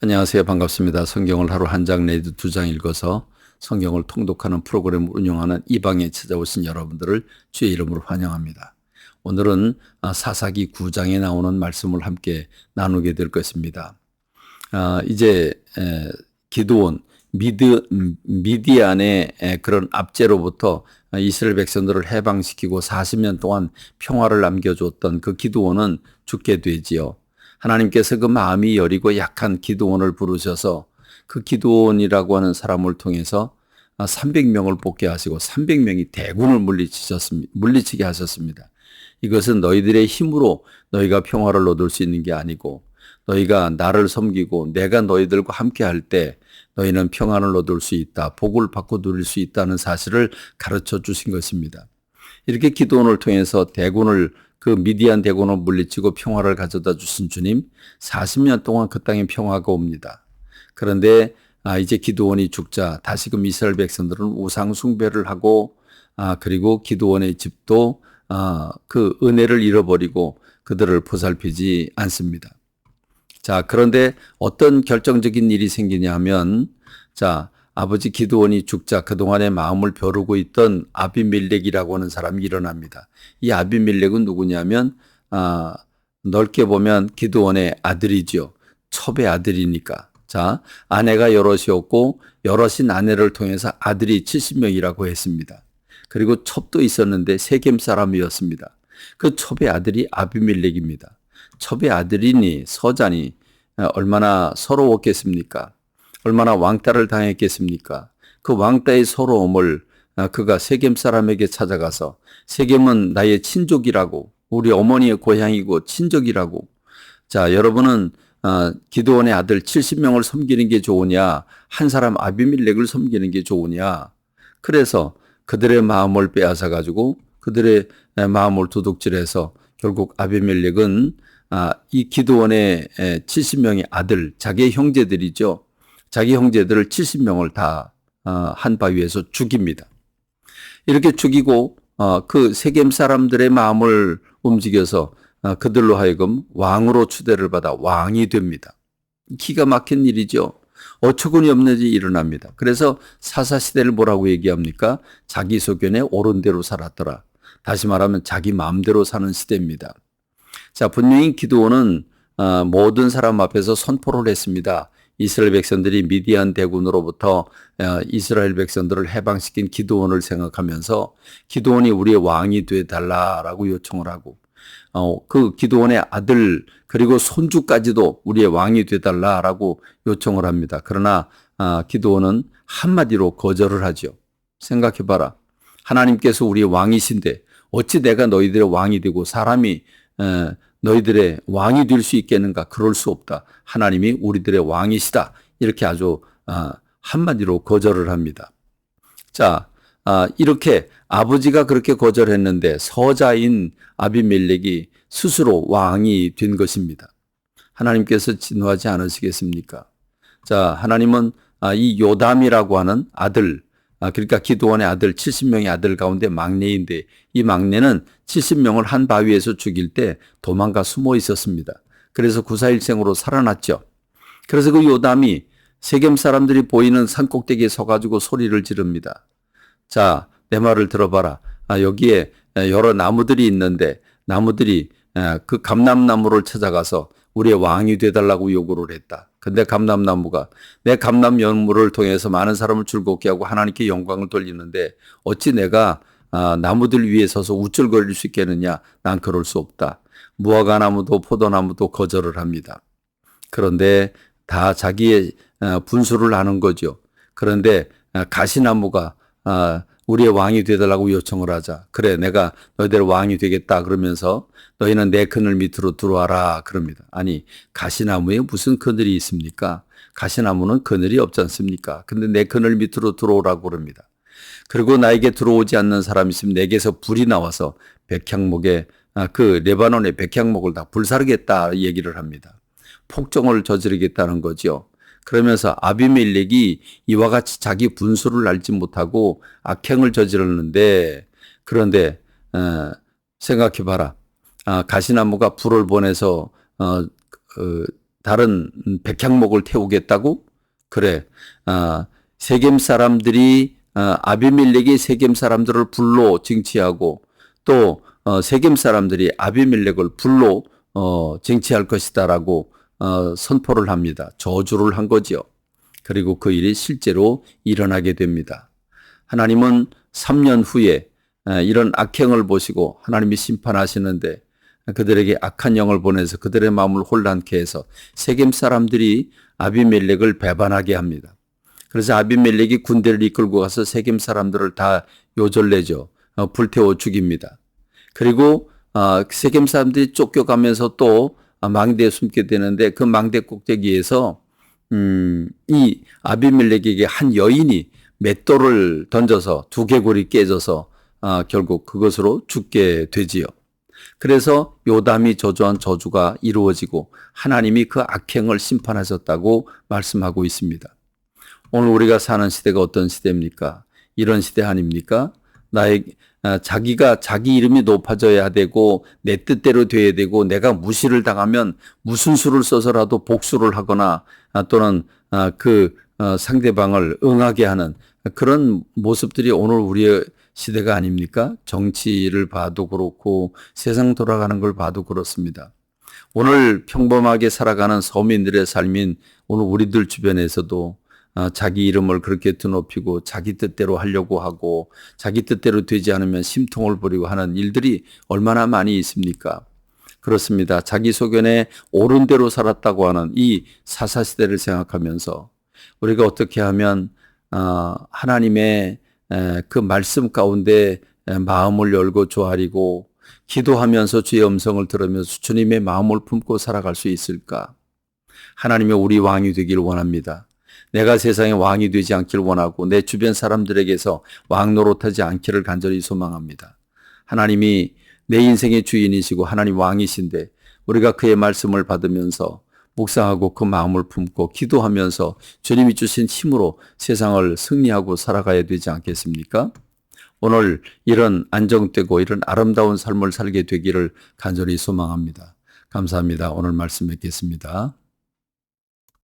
안녕하세요. 반갑습니다. 성경을 하루 한 장 내지 두 장 읽어서 성경을 통독하는 프로그램을 운영하는 이 방에 찾아오신 여러분들을 주의 이름으로 환영합니다. 오늘은 사사기 9장에 나오는 말씀을 함께 나누게 될 것입니다. 이제 기드온 미디안의 그런 압제로부터 이스라엘 백성들을 해방시키고 40년 동안 평화를 남겨줬던 그 기드온은 죽게 되지요. 하나님께서 그 마음이 여리고 약한 기드온을 부르셔서 그 기드온이라고 하는 사람을 통해서 300명을 뽑게 하시고 300명이 대군을 물리치게 하셨습니다. 이것은 너희들의 힘으로 너희가 평화를 얻을 수 있는 게 아니고 너희가 나를 섬기고 내가 너희들과 함께 할 때 너희는 평안을 얻을 수 있다. 복을 받고 누릴 수 있다는 사실을 가르쳐 주신 것입니다. 이렇게 기드온을 통해서 그 미디안 대군을 물리치고 평화를 가져다 주신 주님, 40년 동안 그 땅에 평화가 옵니다. 그런데 이제 기드온이 죽자 다시금 이스라엘 백성들은 우상 숭배를 하고 그리고 기드온의 집도 그 은혜를 잃어버리고 그들을 보살피지 않습니다. 자, 그런데 어떤 결정적인 일이 생기냐 하면, 자, 아버지 기드온이 죽자 그동안의 마음을 벼르고 있던 아비멜렉이라고 하는 사람이 일어납니다. 이 아비멜렉은 누구냐면, 넓게 보면 기드온의 아들이죠. 첩의 아들이니까. 자, 아내가 여럿이었고, 여럿인 아내를 통해서 아들이 70명이라고 했습니다. 그리고 첩도 있었는데 세겜 사람이었습니다. 그 첩의 아들이 아비멜렉입니다. 첩의 아들이니 서자니 얼마나 서러웠겠습니까? 얼마나 왕따를 당했겠습니까? 그 왕따의 서러움을 그가 세겜 사람에게 찾아가서 세겜은 나의 친족이라고 우리 어머니의 고향이고 친족이라고. 자, 여러분은 기드온의 아들 70명을 섬기는 게 좋으냐 한 사람 아비멜렉을 섬기는 게 좋으냐. 그래서 그들의 마음을 빼앗아 가지고 그들의 마음을 도둑질해서 결국 아비멜렉은 이 기드온의 70명의 아들, 자기의 형제들이죠. 자기 형제들을 70명을 다 한 바위에서 죽입니다. 이렇게 죽이고 그 세겜 사람들의 마음을 움직여서 그들로 하여금 왕으로 추대를 받아 왕이 됩니다. 기가 막힌 일이죠. 어처구니 없는 일이 일어납니다. 그래서 사사시대를 뭐라고 얘기합니까? 자기 소견에 옳은 대로 살았더라. 다시 말하면 자기 마음대로 사는 시대입니다. 자, 분명히 기드온은 모든 사람 앞에서 선포를 했습니다. 이스라엘 백성들이 미디안 대군으로부터 이스라엘 백성들을 해방시킨 기드온을 생각하면서 기드온이 우리의 왕이 되달라라고 요청을 하고 그 기드온의 아들 그리고 손주까지도 우리의 왕이 되달라라고 요청을 합니다. 그러나 기드온은 한마디로 거절을 하죠. 생각해봐라. 하나님께서 우리의 왕이신데 어찌 내가 너희들의 왕이 되고 사람이 너희들의 왕이 될 수 있겠는가? 그럴 수 없다. 하나님이 우리들의 왕이시다. 이렇게 아주 한마디로 거절을 합니다. 자, 이렇게 아버지가 그렇게 거절했는데 서자인 아비멜렉이 스스로 왕이 된 것입니다. 하나님께서 진노하지 않으시겠습니까? 자, 하나님은 이 요담이라고 하는 아들, 그러니까 기드온의 아들 70명의 아들 가운데 막내인데 이 막내는 70명을 한 바위에서 죽일 때 도망가 숨어 있었습니다. 그래서 구사일생으로 살아났죠. 그래서 그 요담이 세겜 사람들이 보이는 산꼭대기에 서가지고 소리를 지릅니다. 자, 내 말을 들어봐라. 여기에 여러 나무들이 있는데 나무들이 그 감람나무를 찾아가서 우리의 왕이 되달라고 요구를 했다. 근데 감람나무가 내 감람 연물을 통해서 많은 사람을 즐겁게 하고 하나님께 영광을 돌리는데 어찌 내가 나무들 위에 서서 우쭐거릴 수 있겠느냐? 난 그럴 수 없다. 무화과 나무도 포도나무도 거절을 합니다. 그런데 다 자기의 분수를 아는 거죠. 그런데 가시나무가 우리의 왕이 되달라고 요청을 하자. 그래, 내가 너희들 왕이 되겠다. 그러면서 너희는 내 그늘 밑으로 들어와라. 그럽니다. 아니, 가시나무에 무슨 그늘이 있습니까? 가시나무는 그늘이 없지 않습니까? 근데 내 그늘 밑으로 들어오라고 그럽니다. 그리고 나에게 들어오지 않는 사람이 있으면 내게서 불이 나와서 백향목에 그 레바논의 백향목을 다 불사르겠다 얘기를 합니다. 폭정을 저지르겠다는 거죠. 그러면서 아비멜렉이 이와 같이 자기 분수를 알지 못하고 악행을 저질렀는데 그런데 생각해봐라. 가시나무가 불을 보내서 다른 백향목을 태우겠다고? 그래. 세겜 사람들이 아비멜렉이 세겜 사람들을 불로 징치하고 또 세겜 사람들이 아비멜렉을 불로 쟁취할 것이다라고 선포를 합니다. 저주를 한 거지요. 그리고 그 일이 실제로 일어나게 됩니다. 하나님은 3년 후에 이런 악행을 보시고 하나님이 심판하시는데 그들에게 악한 영을 보내서 그들의 마음을 혼란케 해서 세겜 사람들이 아비멜렉을 배반하게 합니다. 그래서 아비멜렉이 군대를 이끌고 가서 세겜 사람들을 다 요절내죠. 불태워 죽입니다. 그리고 세겜 사람들이 쫓겨가면서 또 망대에 숨게 되는데 그 망대 꼭대기에서 이 아비멜렉에게 한 여인이 맷돌을 던져서 두개골이 깨져서 결국 그것으로 죽게 되지요. 그래서 요담이 저주한 저주가 이루어지고 하나님이 그 악행을 심판하셨다고 말씀하고 있습니다. 오늘 우리가 사는 시대가 어떤 시대입니까? 이런 시대 아닙니까? 자기가 자기 이름이 높아져야 되고 내 뜻대로 돼야 되고 내가 무시를 당하면 무슨 수를 써서라도 복수를 하거나 또는 상대방을 응하게 하는 그런 모습들이 오늘 우리의 시대가 아닙니까? 정치를 봐도 그렇고 세상 돌아가는 걸 봐도 그렇습니다. 오늘 평범하게 살아가는 서민들의 삶인 오늘 우리들 주변에서도 자기 이름을 그렇게 드높이고 자기 뜻대로 하려고 하고 자기 뜻대로 되지 않으면 심통을 부리고 하는 일들이 얼마나 많이 있습니까? 그렇습니다. 자기 소견에 옳은 대로 살았다고 하는 이 사사시대를 생각하면서 우리가 어떻게 하면 하나님의 그 말씀 가운데 마음을 열고 조아리고 기도하면서 주의 음성을 들으면서 주님의 마음을 품고 살아갈 수 있을까? 하나님의 우리 왕이 되길 원합니다. 내가 세상의 왕이 되지 않기를 원하고 내 주변 사람들에게서 왕 노릇하지 않기를 간절히 소망합니다. 하나님이 내 인생의 주인이시고 하나님 왕이신데 우리가 그의 말씀을 받으면서 묵상하고 그 마음을 품고 기도하면서 주님이 주신 힘으로 세상을 승리하고 살아가야 되지 않겠습니까? 오늘 이런 안정되고 이런 아름다운 삶을 살게 되기를 간절히 소망합니다. 감사합니다. 오늘 말씀 뵙겠습니다.